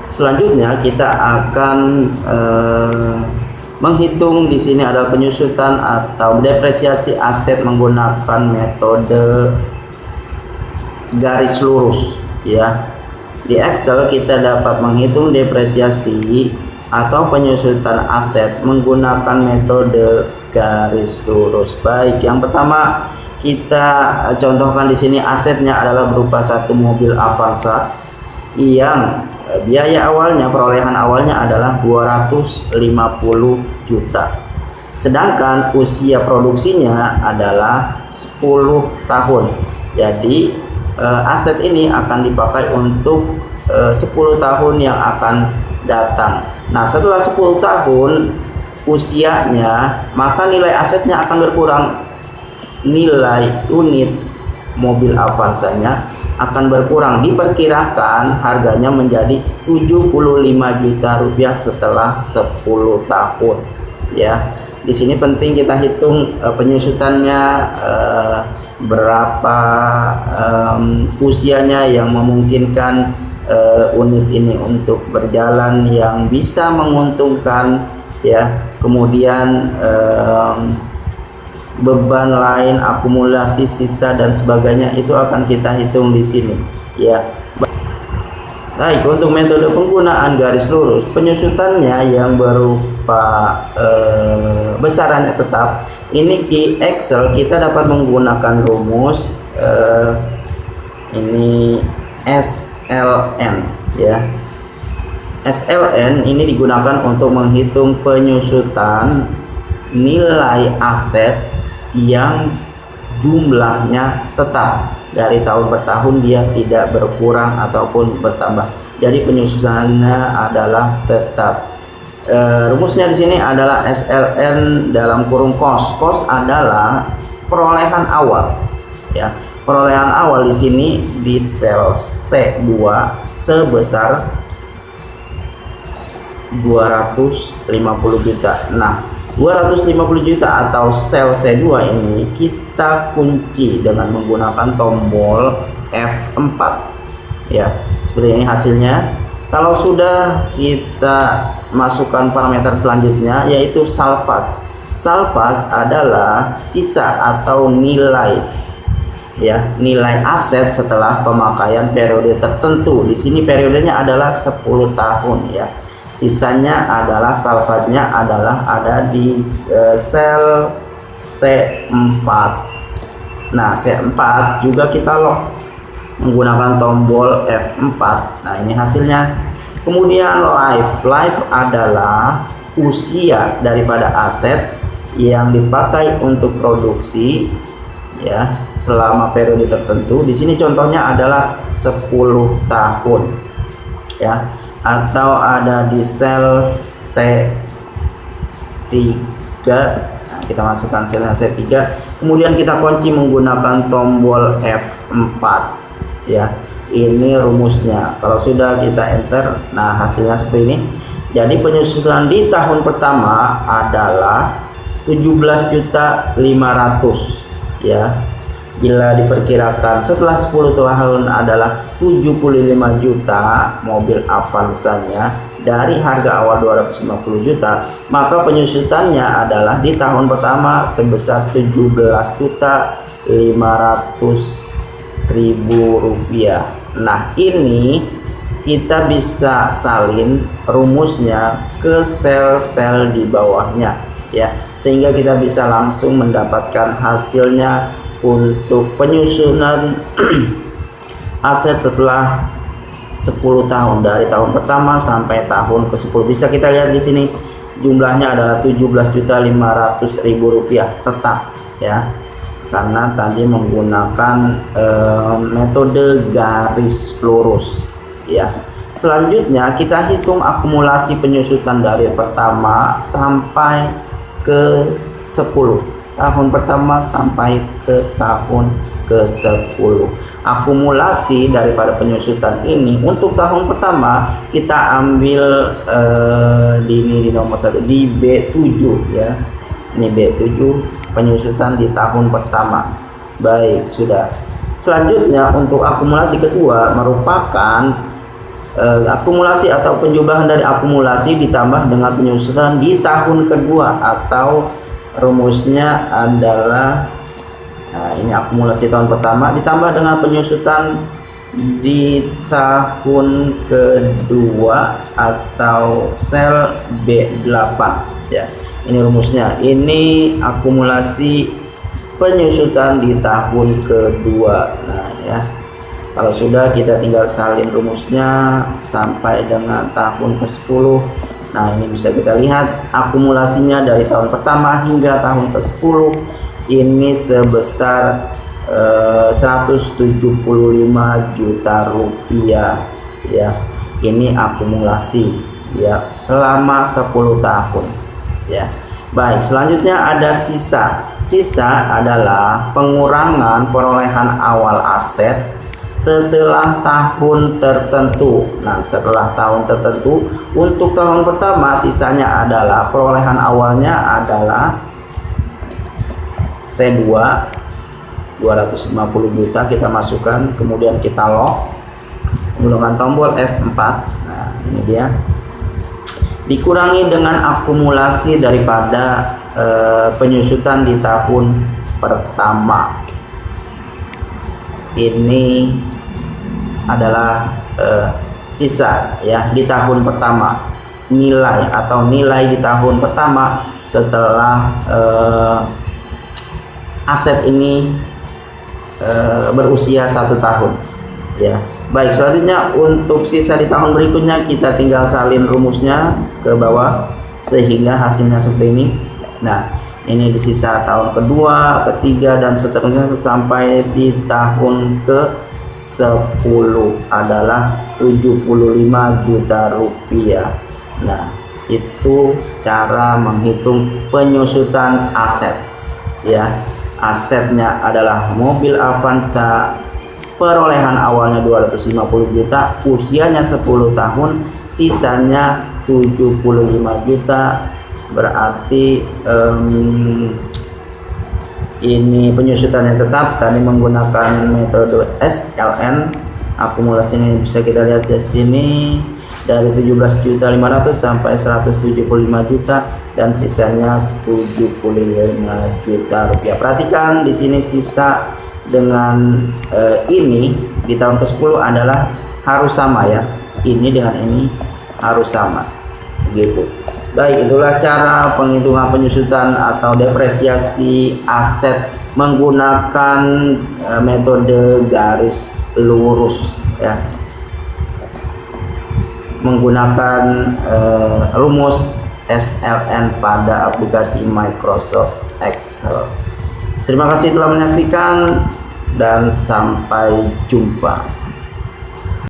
Selanjutnya kita akan menghitung di sini adalah penyusutan atau depresiasi aset menggunakan metode garis lurus ya. Di Excel kita dapat menghitung depresiasi atau penyusutan aset menggunakan metode garis lurus. Baik, yang pertama kita contohkan di sini asetnya adalah berupa satu mobil Avanza yang biaya awalnya, perolehan awalnya adalah 250 juta. Sedangkan usia produksinya adalah 10 tahun. Jadi aset ini akan dipakai untuk 10 tahun yang akan datang. Nah, setelah 10 tahun usianya, maka nilai asetnya akan berkurang. Nilai unit mobil Avanza-nya akan berkurang, diperkirakan harganya menjadi 75 juta rupiah setelah 10 tahun ya. Di sini penting kita hitung penyusutannya, berapa usianya yang memungkinkan unit ini untuk berjalan yang bisa menguntungkan ya. Kemudian beban lain, akumulasi sisa dan sebagainya itu akan kita hitung di sini ya. Baik, untuk metode penggunaan garis lurus, penyusutannya yang berupa besarannya tetap. Ini di Excel kita dapat menggunakan rumus ini SLN ya. SLN ini digunakan untuk menghitung penyusutan nilai aset yang jumlahnya tetap. Dari tahun per tahun dia tidak berkurang ataupun bertambah. Jadi penyusunannya adalah tetap. Rumusnya di sini adalah SLN dalam kurung cost. Cost adalah perolehan awal ya. Perolehan awal di sini di sel C2 sebesar 250 juta. Nah, 250 juta atau sel C2 ini kita kunci dengan menggunakan tombol F4 ya. Seperti ini hasilnya. Kalau sudah kita masukkan parameter selanjutnya yaitu salvage. Salvage adalah sisa atau nilai ya, nilai aset setelah pemakaian periode tertentu. Di sini periodenya adalah 10 tahun ya. Sisanya adalah salvage-nya adalah ada di sel C4. Nah, C4 juga kita lock menggunakan tombol F4. Nah, ini hasilnya. Kemudian life adalah usia daripada aset yang dipakai untuk produksi ya selama periode tertentu. Di sini contohnya adalah 10 tahun ya. Atau ada di sel C3. Nah, kita masukkan sel C3, kemudian kita kunci menggunakan tombol F4 ya. Ini rumusnya. Kalau sudah kita enter, nah hasilnya seperti ini. Jadi penyusutan di tahun pertama adalah 17.500 ya. Bila diperkirakan setelah 10 tahun adalah 75 juta mobil Avanza-nya dari harga awal 250 juta, maka penyusutannya adalah di tahun pertama sebesar 17.500.000 rupiah. Nah, ini kita bisa salin rumusnya ke sel-sel di bawahnya ya, sehingga kita bisa langsung mendapatkan hasilnya untuk penyusunan aset setelah 10 tahun dari tahun pertama sampai tahun ke-10. Bisa kita lihat di sini jumlahnya adalah 17.500.000 rupiah tetap ya, karena tadi menggunakan metode garis lurus ya. Selanjutnya kita hitung akumulasi penyusutan dari pertama sampai ke 10. Tahun pertama sampai ke tahun ke-10. Akumulasi daripada penyusutan ini untuk tahun pertama kita ambil di nomor 1 di B7 ya. Ini B7 penyusutan di tahun pertama. Baik, sudah. Selanjutnya untuk akumulasi kedua merupakan akumulasi atau penjumlahan dari akumulasi ditambah dengan penyusutan di tahun kedua, atau rumusnya adalah, nah ini akumulasi tahun pertama ditambah dengan penyusutan di tahun kedua atau sel B8 ya. Ini rumusnya, ini akumulasi penyusutan di tahun kedua. Nah ya, kalau sudah kita tinggal salin rumusnya sampai dengan tahun ke-10. Nah ini bisa kita lihat akumulasinya dari tahun pertama hingga tahun ke-10 ini sebesar 175 juta rupiah ya. Ini akumulasi ya selama 10 tahun ya. Baik, selanjutnya ada sisa. Sisa adalah pengurangan perolehan awal aset setelah tahun tertentu. Nah, setelah tahun tertentu, untuk tahun pertama sisanya adalah perolehan awalnya adalah C2 250 juta, kita masukkan, kemudian kita lock menggunakan tombol F4. Nah, ini dia. Dikurangi dengan akumulasi daripada penyusutan di tahun pertama. Ini adalah sisa ya di tahun pertama, nilai atau nilai di tahun pertama setelah aset ini berusia 1 tahun ya. Baik, selanjutnya untuk sisa di tahun berikutnya kita tinggal salin rumusnya ke bawah sehingga hasilnya seperti ini. Nah, ini di sisa tahun kedua, ketiga, dan seterusnya sampai di tahun ke-10 adalah 75 juta rupiah. Nah, itu cara menghitung penyusutan aset ya. Asetnya adalah mobil Avanza, perolehan awalnya 250 juta, usianya 10 tahun, sisanya 75 juta. Berarti ini penyusutannya tetap tadi menggunakan metode SLN. Akumulasinya bisa kita lihat di sini dari 17.500.000 sampai 175 juta dan sisanya 75 juta rupiah. Perhatikan di sini sisa dengan ini di tahun ke-10 adalah harus sama ya. Ini dengan ini harus sama. Begitu. Baik, itulah cara penghitungan penyusutan atau depresiasi aset menggunakan metode garis lurus ya. Menggunakan rumus SLN pada aplikasi Microsoft Excel. Terima kasih telah menyaksikan dan sampai jumpa.